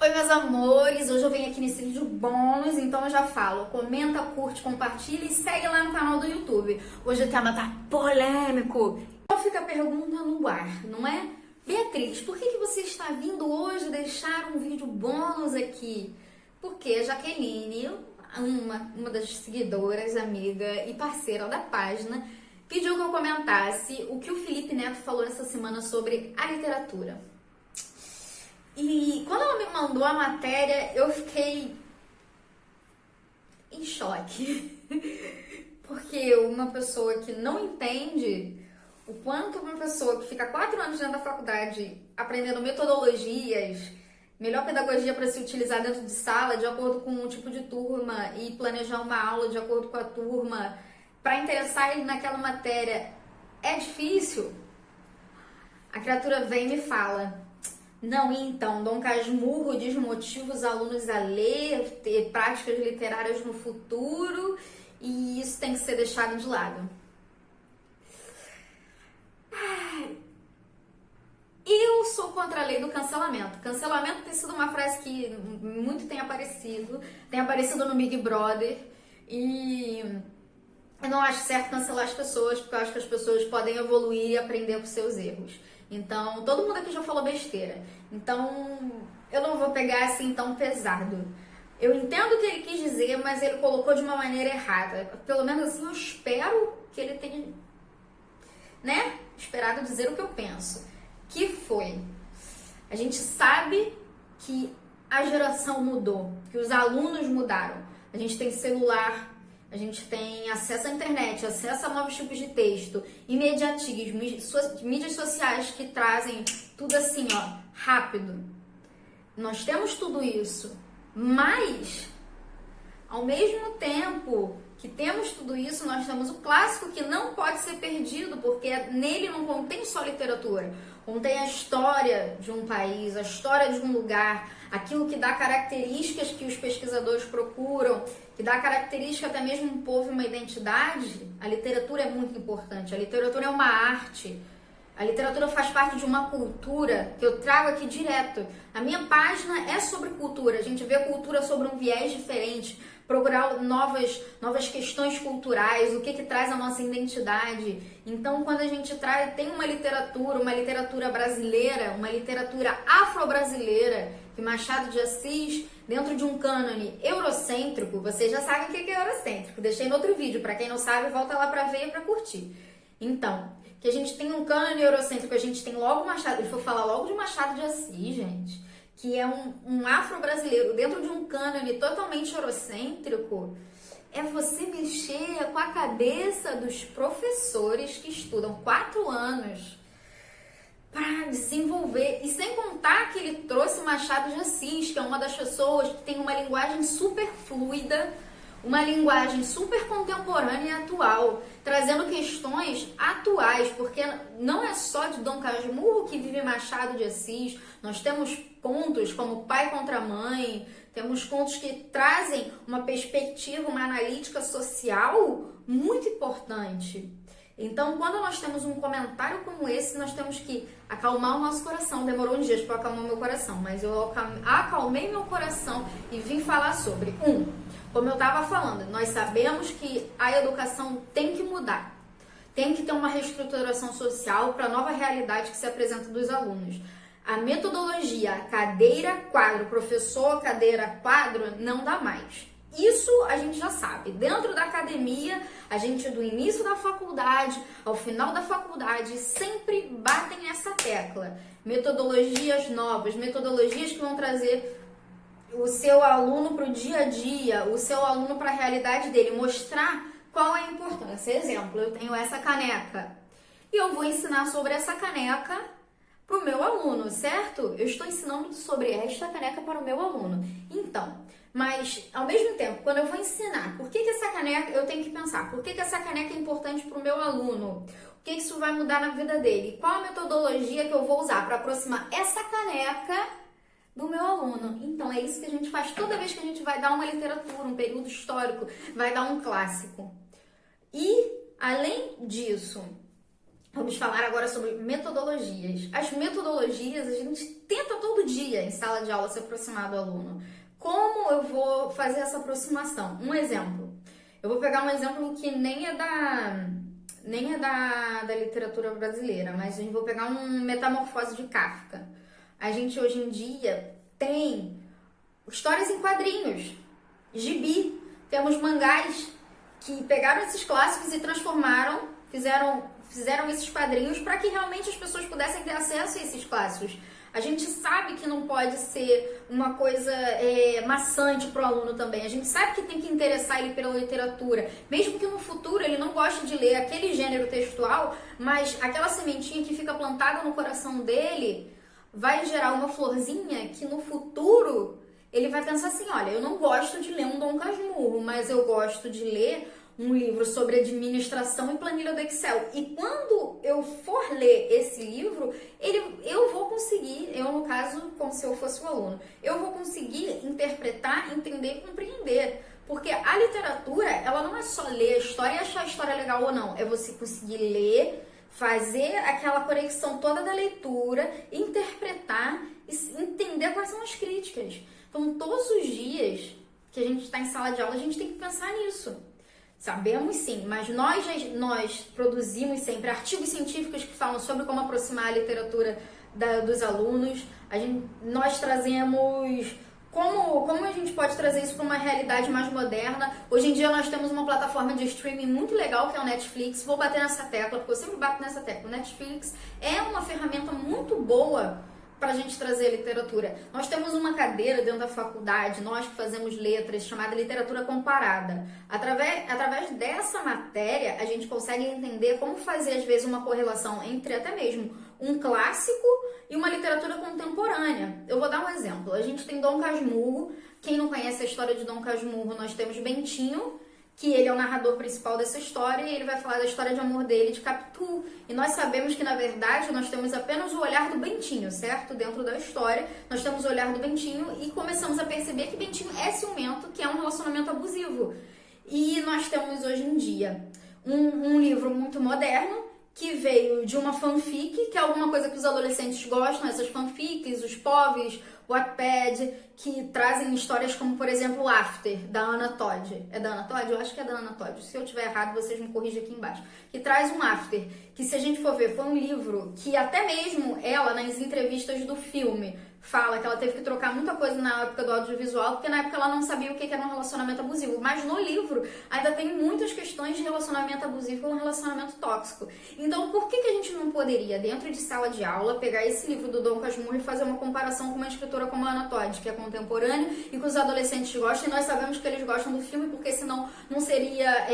Oi, meus amores! Hoje eu venho aqui nesse vídeo bônus, então eu já falo, comenta, curte, compartilha e segue lá no canal do YouTube. Hoje o tema tá polêmico. Então fica a pergunta no ar, não é? Beatriz, por que você está vindo hoje deixar um vídeo bônus aqui? Porque a Jaqueline, uma das seguidoras, amiga e parceira da página, pediu que eu comentasse o que o Felipe Neto falou essa semana sobre a literatura. E quando ela me mandou a matéria, eu fiquei em choque. Porque uma pessoa que não entende o quanto uma pessoa que fica 4 anos dentro da faculdade aprendendo metodologias, melhor pedagogia para se utilizar dentro de sala, de acordo com o tipo de turma, e planejar uma aula de acordo com a turma, para interessar ele naquela matéria, é difícil. A criatura vem e me fala: não, então, Dom Casmurro desmotiva os alunos a ler, ter práticas literárias no futuro, e isso tem que ser deixado de lado. Eu sou contra a lei do cancelamento. Cancelamento tem sido uma frase que muito tem aparecido no Big Brother, e eu não acho certo cancelar as pessoas, porque eu acho que as pessoas podem evoluir e aprender com seus erros. Então, todo mundo aqui já falou besteira. Então, eu não vou pegar assim tão pesado. Eu entendo o que ele quis dizer, mas ele colocou de uma maneira errada. Pelo menos assim, eu espero que ele tenha, esperado dizer o que eu penso. Que foi: a gente sabe que a geração mudou, que os alunos mudaram. A gente tem celular, a gente tem acesso à internet, acesso a novos tipos de texto, imediatismo, mídias sociais que trazem tudo assim, rápido. Nós temos tudo isso, mas ao mesmo tempo que temos tudo isso, nós temos o clássico que não pode ser perdido, porque nele não contém só literatura, contém a história de um país, a história de um lugar, aquilo que dá características que os pesquisadores procuram, que dá característica até mesmo um povo e uma identidade. A literatura é muito importante, a literatura é uma arte, a literatura faz parte de uma cultura que eu trago aqui direto. A minha página é sobre cultura, a gente vê cultura sobre um viés diferente, procurar novas questões culturais, o que traz a nossa identidade. Então, quando a gente tem uma literatura brasileira, uma literatura afro-brasileira, que Machado de Assis, dentro de um cânone eurocêntrico, vocês já sabem o que é eurocêntrico, deixei no outro vídeo, para quem não sabe, volta lá para ver e para curtir. Então, que a gente tem um cânone eurocêntrico, a gente tem logo Machado, ele foi falar logo de Machado de Assis, gente, que é um afro-brasileiro dentro de um cânone totalmente eurocêntrico, é você mexer com a cabeça dos professores que estudam 4 anos para desenvolver. E sem contar que ele trouxe Machado de Assis, que é uma das pessoas que tem uma linguagem super fluida, uma linguagem super contemporânea e atual, trazendo questões atuais, porque não é só de Dom Casmurro que vive Machado de Assis. Nós temos contos como Pai contra Mãe, temos contos que trazem uma perspectiva, uma analítica social muito importante. Então, quando nós temos um comentário como esse, nós temos que acalmar o nosso coração. Demorou uns dias para acalmar o meu coração, mas eu acalmei meu coração e vim falar sobre. Como eu estava falando, nós sabemos que a educação tem que mudar. Tem que ter uma reestruturação social para a nova realidade que se apresenta dos alunos. A metodologia cadeira-quadro, professor, cadeira-quadro, não dá mais. Isso a gente já sabe. Dentro da academia, a gente do início da faculdade ao final da faculdade sempre batem essa tecla. Metodologias novas, metodologias que vão trazer o seu aluno para o dia a dia, o seu aluno para a realidade dele, mostrar qual é a importância. Exemplo, eu tenho essa caneca e eu vou ensinar sobre essa caneca para o meu aluno, certo? Eu estou ensinando sobre esta caneca para o meu aluno. Então, mas ao mesmo tempo, quando eu vou ensinar por que essa caneca, eu tenho que pensar por que essa caneca é importante para o meu aluno, o que isso vai mudar na vida dele, qual a metodologia que eu vou usar para aproximar essa caneca do meu aluno. Então, é isso que a gente faz toda vez que a gente vai dar uma literatura, um período histórico, vai dar um clássico. E, além disso, Vamos falar agora sobre metodologias. As metodologias a gente tenta todo dia em sala de aula se aproximar do aluno. Como eu vou fazer essa aproximação? Um exemplo. Eu vou pegar um exemplo que nem é da literatura brasileira, mas eu vou pegar um Metamorfose de Kafka. A gente hoje em dia tem histórias em quadrinhos, gibi, temos mangás que pegaram esses clássicos e transformaram, fizeram esses quadrinhos para que realmente as pessoas pudessem ter acesso a esses clássicos. A gente sabe que não pode ser uma coisa maçante para o aluno também. A gente sabe que tem que interessar ele pela literatura. Mesmo que no futuro ele não goste de ler aquele gênero textual, mas aquela sementinha que fica plantada no coração dele vai gerar uma florzinha que no futuro ele vai pensar assim, olha, eu não gosto de ler um Dom Casmurro, mas eu gosto de ler um livro sobre administração e planilha do Excel. E quando eu for ler esse livro, eu vou conseguir, eu no caso, como se eu fosse o aluno, eu vou conseguir interpretar, entender e compreender. Porque a literatura, ela não é só ler a história e achar a história legal ou não. É você conseguir ler, fazer aquela conexão toda da leitura, interpretar e entender quais são as críticas. Então, todos os dias que a gente está em sala de aula, a gente tem que pensar nisso. Sabemos sim, mas nós produzimos sempre artigos científicos que falam sobre como aproximar a literatura dos alunos. Nós trazemos como a gente pode trazer isso para uma realidade mais moderna. Hoje em dia nós temos uma plataforma de streaming muito legal que é o Netflix. Vou bater nessa tecla, porque eu sempre bato nessa tecla. O Netflix é uma ferramenta muito boa para a gente trazer literatura. Nós temos uma cadeira dentro da faculdade, nós que fazemos letras, chamada literatura comparada. Através dessa matéria, a gente consegue entender como fazer, às vezes, uma correlação entre até mesmo um clássico e uma literatura contemporânea. Eu vou dar um exemplo. A gente tem Dom Casmurro. Quem não conhece a história de Dom Casmurro, nós temos Bentinho, que ele é o narrador principal dessa história, e ele vai falar da história de amor dele de Capitu. E nós sabemos que, na verdade, nós temos apenas o olhar do Bentinho, certo? Dentro da história, nós temos o olhar do Bentinho e começamos a perceber que Bentinho é ciumento, que é um relacionamento abusivo. E nós temos, hoje em dia, um livro muito moderno, que veio de uma fanfic, que é alguma coisa que os adolescentes gostam, essas fanfics, os povs, o Wattpad, que trazem histórias como, por exemplo, After, da Ana Todd. É da Ana Todd? Eu acho que é da Ana Todd. Se eu tiver errado, vocês me corrigem aqui embaixo. Que traz um After, que se a gente for ver, foi um livro que até mesmo ela, nas entrevistas do filme, fala que ela teve que trocar muita coisa na época do audiovisual, porque na época ela não sabia o que era um relacionamento abusivo. Mas no livro ainda tem muitas questões de relacionamento abusivo e um relacionamento tóxico. Então, por que a gente não poderia, dentro de sala de aula, pegar esse livro do Dom Casmurro e fazer uma comparação com uma escritora como a Ana Todd, que é contemporânea e que os adolescentes gostam, e nós sabemos que eles gostam do filme, porque senão não seria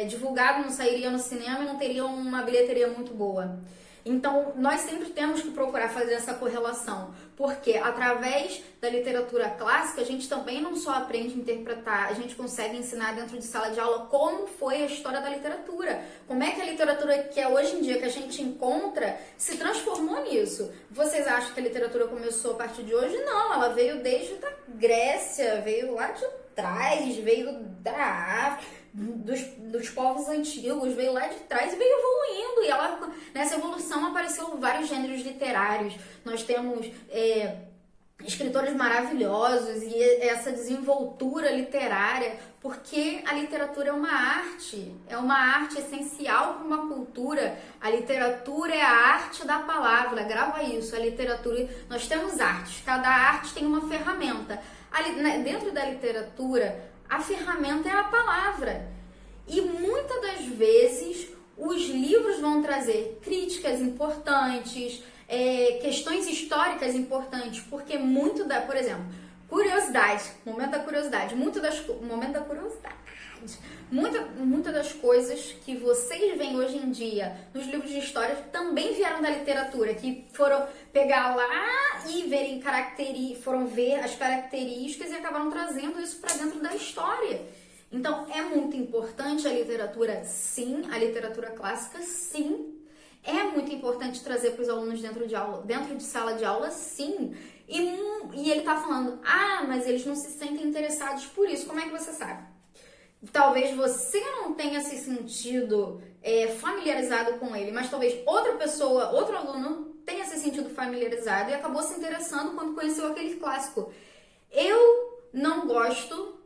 divulgado, não sairia no cinema e não teria uma bilheteria muito boa. Então, nós sempre temos que procurar fazer essa correlação, porque através da literatura clássica, a gente também não só aprende a interpretar, a gente consegue ensinar dentro de sala de aula como foi a história da literatura, como é que a literatura que é hoje em dia, que a gente encontra, se transformou nisso. Vocês acham que a literatura começou a partir de hoje? Não, ela veio desde a Grécia, veio lá de trás, veio da África, dos povos antigos, veio lá de trás e veio evoluindo. E nessa evolução apareceram vários gêneros literários. Nós temos escritores maravilhosos e essa desenvoltura literária, porque a literatura é uma arte essencial para uma cultura. A literatura é a arte da palavra, grava isso, a literatura, nós temos artes, cada arte tem uma ferramenta. Dentro da literatura, a ferramenta é a palavra. E muitas das vezes os livros vão trazer críticas importantes, questões históricas importantes, porque por exemplo, curiosidade, momento da curiosidade, muitas das coisas que vocês veem hoje em dia nos livros de história também vieram da literatura, que foram pegar lá e foram ver as características e acabaram trazendo isso para dentro da história. Então, é muito importante a literatura, sim, a literatura clássica, sim. É muito importante trazer para os alunos dentro de sala de aula, sim. E ele está falando, mas eles não se sentem interessados por isso. Como é que você sabe? Talvez você não tenha se sentido familiarizado com ele, mas talvez outra pessoa, outro aluno tenha se sentido familiarizado e acabou se interessando quando conheceu aquele clássico. Eu não gosto,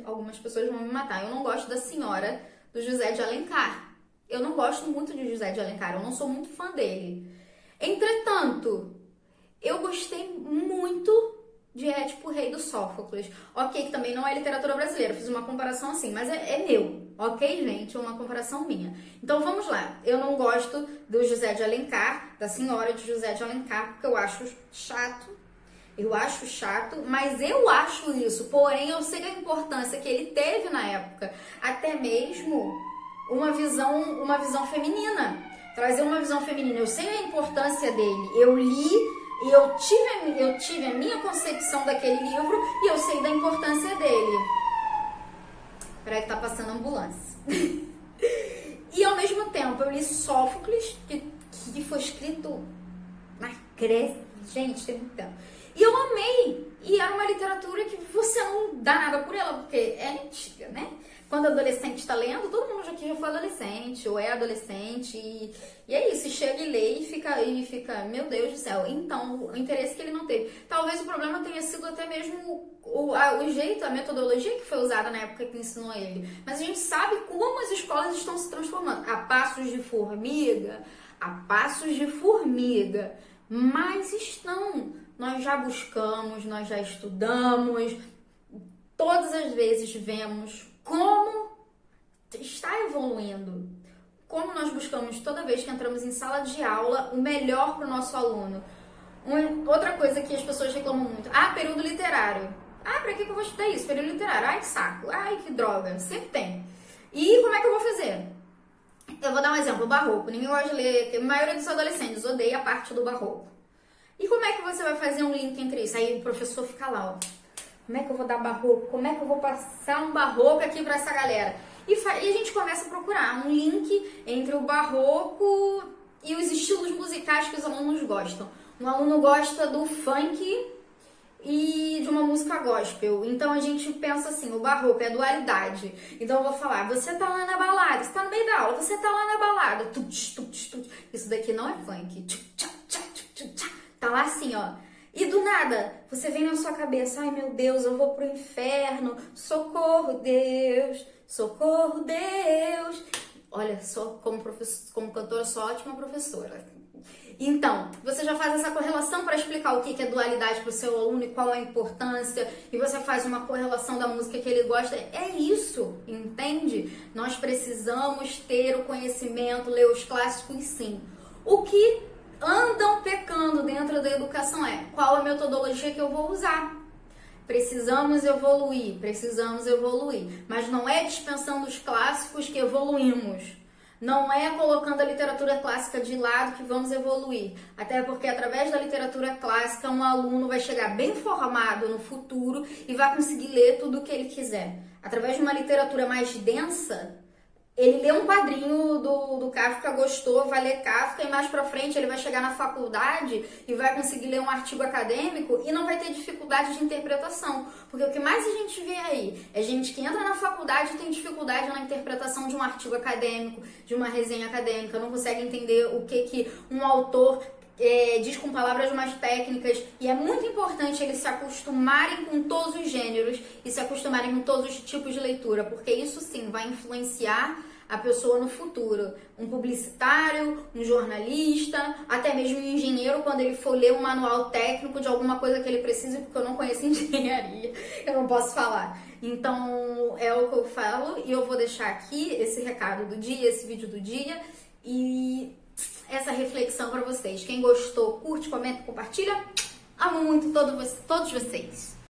algumas pessoas vão me matar, eu não gosto da Senhora do José de Alencar. Eu não gosto muito de José de Alencar, eu não sou muito fã dele. Entretanto, eu gostei muito de Édipo Rei do Sófocles. Ok, que também não é literatura brasileira, fiz uma comparação assim, mas é meu, ok, gente? É uma comparação minha. Então vamos lá, eu não gosto do José de Alencar, da Senhora de José de Alencar, porque eu acho chato, mas eu acho isso, porém eu sei a importância que ele teve na época, até mesmo uma visão feminina, trazer uma visão feminina, eu sei a importância dele, eu li e eu tive a minha concepção daquele livro e eu sei da importância dele. Peraí que tá passando a ambulância. E ao mesmo tempo eu li Sófocles, que foi escrito na Grécia. Gente, tem muito tempo. E eu amei. E era uma literatura que você não dá nada por ela, porque é antiga, né? Quando adolescente está lendo, todo mundo aqui já foi adolescente, ou é adolescente, e é isso, chega e lê e fica, meu Deus do céu. Então, o interesse que ele não teve. Talvez o problema tenha sido até mesmo o jeito, a metodologia que foi usada na época que ensinou ele. Mas a gente sabe como as escolas estão se transformando. A passos de formiga, mas estão. Nós já buscamos, nós já estudamos, todas as vezes vemos como está evoluindo, como nós buscamos toda vez que entramos em sala de aula o melhor para o nosso aluno. Outra coisa que as pessoas reclamam muito, período literário. Pra que eu vou estudar isso? Período literário, ai que saco, ai que droga, sempre tem. E como é que eu vou fazer? Eu vou dar um exemplo, o barroco. Ninguém gosta de ler, a maioria dos adolescentes odeia a parte do barroco. E como é que você vai fazer um link entre isso? Aí o professor fica lá, ó. Como é que eu vou dar barroco? Como é que eu vou passar um barroco aqui pra essa galera? E a gente começa a procurar um link entre o barroco e os estilos musicais que os alunos gostam. Um aluno gosta do funk e de uma música gospel. Então a gente pensa assim, o barroco é dualidade. Então eu vou falar, você tá lá na balada, você tá no meio da aula, você tá lá na balada. Isso daqui não é funk. Tá lá assim, ó. E do nada, você vem na sua cabeça, ai meu Deus, eu vou pro inferno, socorro Deus, socorro Deus. Olha, só como cantora, sou ótima professora. Então, você já faz essa correlação para explicar o que é dualidade para o seu aluno e qual é a importância, e você faz uma correlação da música que ele gosta. É isso, entende? Nós precisamos ter o conhecimento, ler os clássicos, sim. O que andam pecando dentro da educação qual a metodologia que eu vou usar. Precisamos evoluir, mas não é dispensando os clássicos que evoluímos. Não é colocando a literatura clássica de lado que vamos evoluir. Até porque através da literatura clássica um aluno vai chegar bem formado no futuro e vai conseguir ler tudo o que ele quiser. Através de uma literatura mais densa, ele lê um quadrinho do Kafka, gostou, vai ler Kafka e mais pra frente ele vai chegar na faculdade e vai conseguir ler um artigo acadêmico e não vai ter dificuldade de interpretação. Porque o que mais a gente vê aí é gente que entra na faculdade e tem dificuldade na interpretação de um artigo acadêmico, de uma resenha acadêmica, não consegue entender o que um autor diz com palavras mais técnicas, e é muito importante eles se acostumarem com todos os gêneros e se acostumarem com todos os tipos de leitura, porque isso sim vai influenciar a pessoa no futuro. Um publicitário, um jornalista, até mesmo um engenheiro, quando ele for ler um manual técnico de alguma coisa que ele precise, porque eu não conheço engenharia, eu não posso falar. Então é o que eu falo, e eu vou deixar aqui esse recado do dia, esse vídeo do dia, e essa reflexão para vocês. Quem gostou, curte, comenta, compartilha. Amo muito todos vocês.